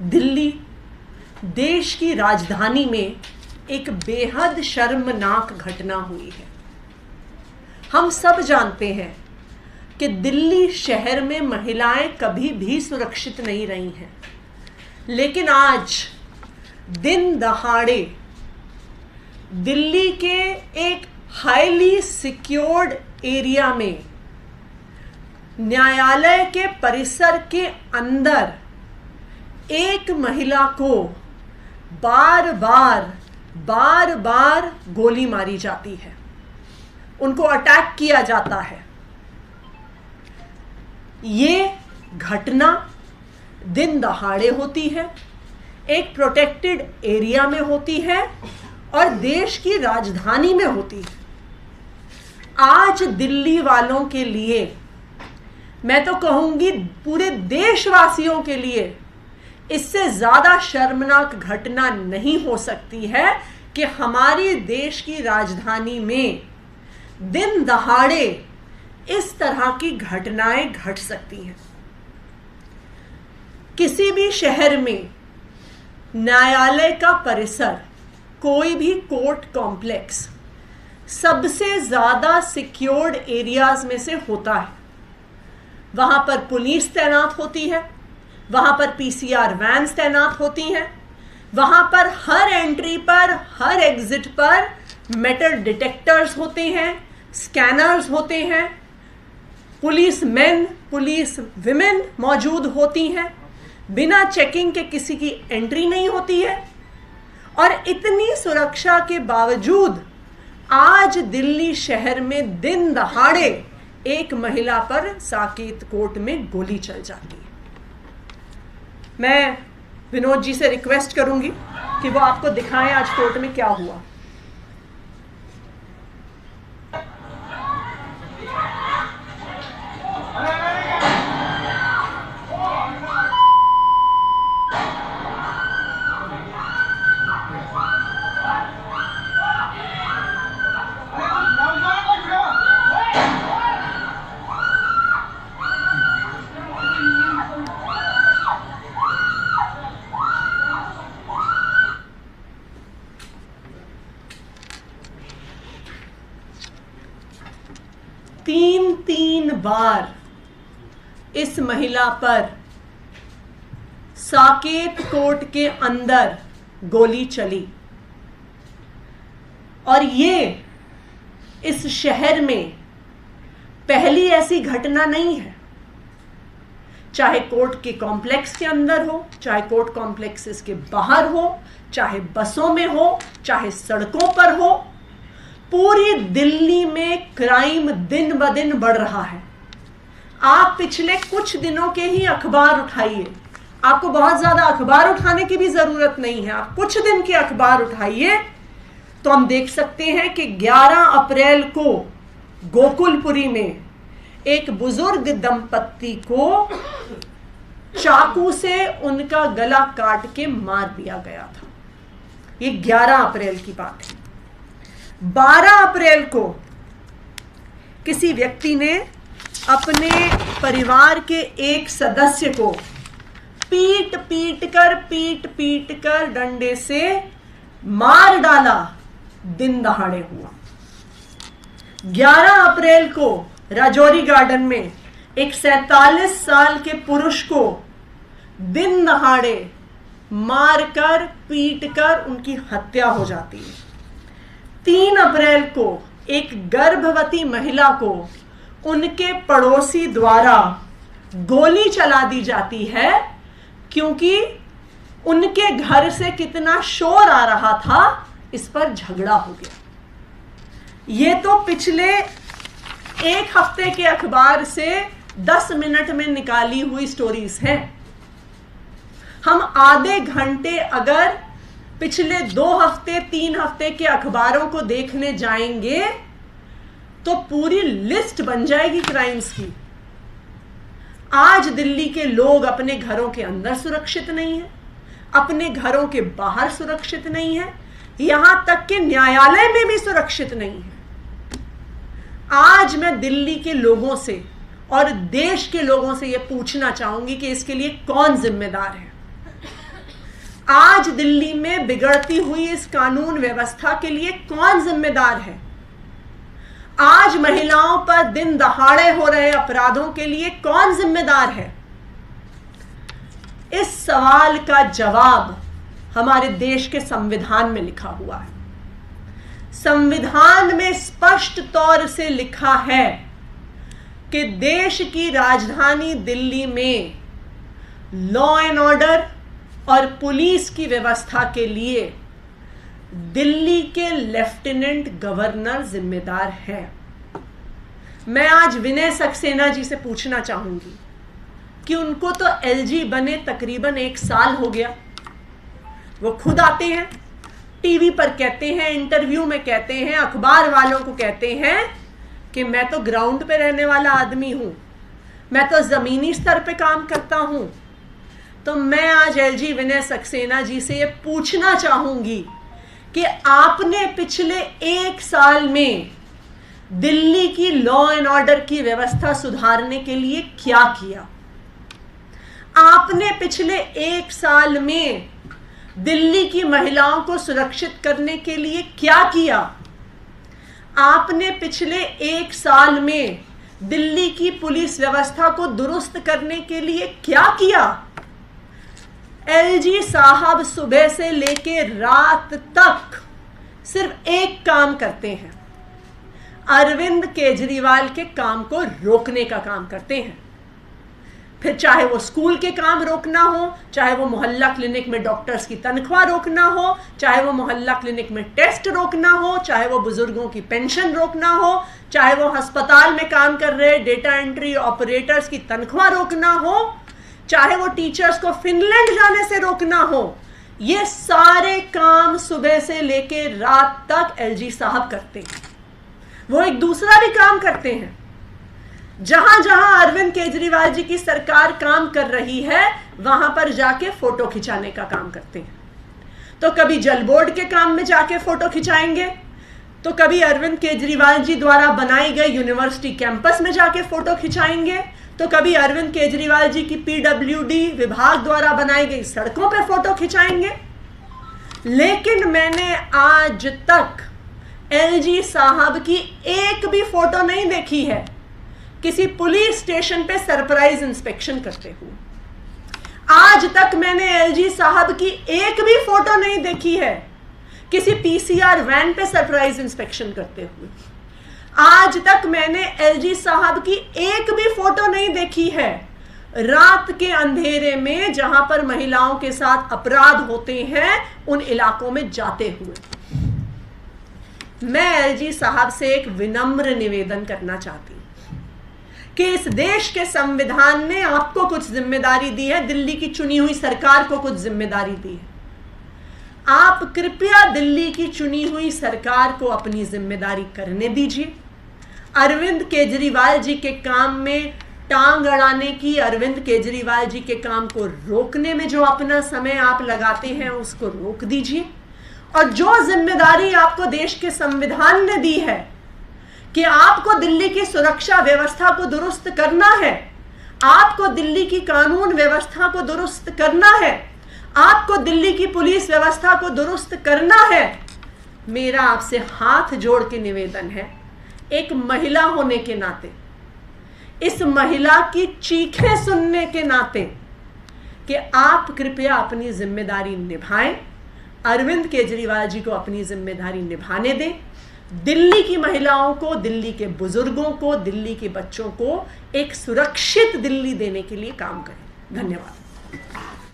दिल्ली देश की राजधानी में एक बेहद शर्मनाक घटना हुई है। हम सब जानते हैं कि दिल्ली शहर में महिलाएं कभी भी सुरक्षित नहीं रही हैं, लेकिन आज दिन दहाड़े दिल्ली के एक हाईली सिक्योर्ड एरिया में न्यायालय के परिसर के अंदर एक महिला को बार बार गोली मारी जाती है, उनको अटैक किया जाता है। ये घटना दिन दहाड़े होती है, एक प्रोटेक्टेड एरिया में होती है और देश की राजधानी में होती है। आज दिल्ली वालों के लिए, मैं तो कहूंगी पूरे देशवासियों के लिए, इससे ज्यादा शर्मनाक घटना नहीं हो सकती है कि हमारी देश की राजधानी में दिन दहाड़े इस तरह की घटनाएं घट सकती हैं। किसी भी शहर में न्यायालय का परिसर, कोई भी कोर्ट कॉम्प्लेक्स सबसे ज्यादा सिक्योर्ड एरियाज में से होता है। वहां पर पुलिस तैनात होती है, वहां पर पीसीआर वैन्स तैनात होती हैं, वहां पर हर एंट्री पर, हर एग्जिट पर मेटल डिटेक्टर्स होते हैं, स्कैनर्स होते हैं, पुलिस मैन, पुलिस विमेन मौजूद होती हैं। बिना चेकिंग के किसी की एंट्री नहीं होती है। और इतनी सुरक्षा के बावजूद आज दिल्ली शहर में दिन दहाड़े एक महिला पर साकेत कोर्ट में गोली चल जाती है। मैं विनोद जी से रिक्वेस्ट करूंगी कि वो आपको दिखाएं आज कोर्ट में क्या हुआ। तीन बार इस महिला पर साकेत कोर्ट के अंदर गोली चली और ये इस शहर में पहली ऐसी घटना नहीं है। चाहे कोर्ट के कॉम्प्लेक्स के अंदर हो, चाहे कोर्ट कॉम्प्लेक्सेस के बाहर हो, चाहे बसों में हो, चाहे सड़कों पर हो, पूरी दिल्ली में क्राइम दिन ब दिन बढ़ रहा है। आप पिछले कुछ दिनों के ही अखबार उठाइए, आपको बहुत ज्यादा अखबार उठाने की भी जरूरत नहीं है, आप कुछ दिन के अखबार उठाइए तो हम देख सकते हैं कि 11 अप्रैल को गोकुलपुरी में एक बुजुर्ग दंपत्ति को चाकू से उनका गला काट के मार दिया गया था। ये 11 अप्रैल की बात है। 12 अप्रैल को किसी व्यक्ति ने अपने परिवार के एक सदस्य को पीट पीट कर डंडे से मार डाला, दिन दहाड़े हुआ। 11 अप्रैल को राजौरी गार्डन में एक 47 साल के पुरुष को दिन दहाड़े मारकर पीटकर उनकी हत्या हो जाती है। 3 अप्रैल को एक गर्भवती महिला को उनके पड़ोसी द्वारा गोली चला दी जाती है, क्योंकि उनके घर से कितना शोर आ रहा था, इस पर झगड़ा हो गया। ये तो पिछले एक हफ्ते के अखबार से 10 मिनट में निकाली हुई स्टोरीज हैं। हम आधे घंटे अगर पिछले 2 हफ्ते 3 हफ्ते के अखबारों को देखने जाएंगे तो पूरी लिस्ट बन जाएगी क्राइम्स की। आज दिल्ली के लोग अपने घरों के अंदर सुरक्षित नहीं हैं, अपने घरों के बाहर सुरक्षित नहीं हैं, यहां तक कि न्यायालय में भी सुरक्षित नहीं है। आज मैं दिल्ली के लोगों से और देश के लोगों से यह पूछना चाहूंगी कि इसके लिए कौन जिम्मेदार है। आज दिल्ली में बिगड़ती हुई इस कानून व्यवस्था के लिए कौन जिम्मेदार है? आज महिलाओं पर दिन दहाड़े हो रहे अपराधों के लिए कौन जिम्मेदार है? इस सवाल का जवाब हमारे देश के संविधान में लिखा हुआ है। संविधान में स्पष्ट तौर से लिखा है कि देश की राजधानी दिल्ली में लॉ एंड ऑर्डर और पुलिस की व्यवस्था के लिए दिल्ली के लेफ्टिनेंट गवर्नर जिम्मेदार है। मैं आज विनय सक्सेना जी से पूछना चाहूंगी कि उनको तो एलजी बने तकरीबन 1 साल हो गया। वो खुद आते हैं, टीवी पर कहते हैं, इंटरव्यू में कहते हैं, अखबार वालों को कहते हैं कि मैं तो ग्राउंड पे रहने वाला आदमी हूं, मैं तो जमीनी स्तर पे काम करता हूं। तो मैं आज एलजी विनय सक्सेना जी से ये पूछना चाहूंगी कि आपने पिछले 1 साल में दिल्ली की लॉ एंड ऑर्डर की व्यवस्था सुधारने के लिए क्या किया? आपने पिछले 1 साल में दिल्ली की महिलाओं को सुरक्षित करने के लिए क्या किया? आपने पिछले 1 साल में दिल्ली की पुलिस व्यवस्था को दुरुस्त करने के लिए क्या किया? एलजी साहब सुबह से लेके रात तक सिर्फ एक काम करते हैं, अरविंद केजरीवाल के काम को रोकने का काम करते हैं। फिर चाहे वो स्कूल के काम रोकना हो, चाहे वो मोहल्ला क्लिनिक में डॉक्टर्स की तनख्वाह रोकना हो, चाहे वो मोहल्ला क्लिनिक में टेस्ट रोकना हो, चाहे वो बुजुर्गों की पेंशन रोकना हो, चाहे वो अस्पताल में काम कर रहे डेटा एंट्री ऑपरेटर्स की तनख्वाह रोकना हो, चाहे वो टीचर्स को फिनलैंड जाने से रोकना हो, ये सारे काम सुबह से लेके रात तक एलजी साहब करते हैं। वो एक दूसरा भी काम करते हैं। जहां जहां अरविंद केजरीवाल जी की सरकार काम कर रही है वहां पर जाके फोटो खिंचाने का काम करते हैं। तो कभी जल बोर्ड के काम में जाके फोटो खिंचाएंगे, तो कभी अरविंद केजरीवाल जी द्वारा बनाई गई यूनिवर्सिटी कैंपस में जाके फोटो खिंचाएंगे, तो कभी अरविंद केजरीवाल जी की पीडब्ल्यूडी विभाग द्वारा बनाई गई सड़कों पे फोटो खिंचाएंगे। लेकिन मैंने आज तक एलजी साहब की एक भी फोटो नहीं देखी है किसी पुलिस स्टेशन पे सरप्राइज इंस्पेक्शन करते हुए। आज तक मैंने एलजी साहब की एक भी फोटो नहीं देखी है किसी पीसीआर वैन पे सरप्राइज इंस्पेक्शन करते हुए। आज तक मैंने एलजी साहब की एक भी फोटो नहीं देखी है रात के अंधेरे में जहां पर महिलाओं के साथ अपराध होते हैं उन इलाकों में जाते हुए। मैं एलजी साहब से एक विनम्र निवेदन करना चाहती हूं कि इस देश के संविधान ने आपको कुछ जिम्मेदारी दी है, दिल्ली की चुनी हुई सरकार को कुछ जिम्मेदारी दी है। आप कृपया दिल्ली की चुनी हुई सरकार को अपनी जिम्मेदारी करने दीजिए। अरविंद केजरीवाल जी के काम में टांग अड़ाने की, अरविंद केजरीवाल जी के काम को रोकने में जो अपना समय आप लगाते हैं उसको रोक दीजिए। और जो जिम्मेदारी आपको देश के संविधान ने दी है कि आपको दिल्ली की सुरक्षा व्यवस्था को दुरुस्त करना है, आपको दिल्ली की कानून व्यवस्था को दुरुस्त करना है, आपको दिल्ली की पुलिस व्यवस्था को दुरुस्त करना है, मेरा आपसे हाथ जोड़ के निवेदन है, एक महिला होने के नाते, इस महिला की चीखें सुनने के नाते, कि आप कृपया अपनी जिम्मेदारी निभाएं, अरविंद केजरीवाल जी को अपनी जिम्मेदारी निभाने दें, दिल्ली की महिलाओं को, दिल्ली के बुजुर्गों को, दिल्ली के बच्चों को एक सुरक्षित दिल्ली देने के लिए काम करें। धन्यवाद।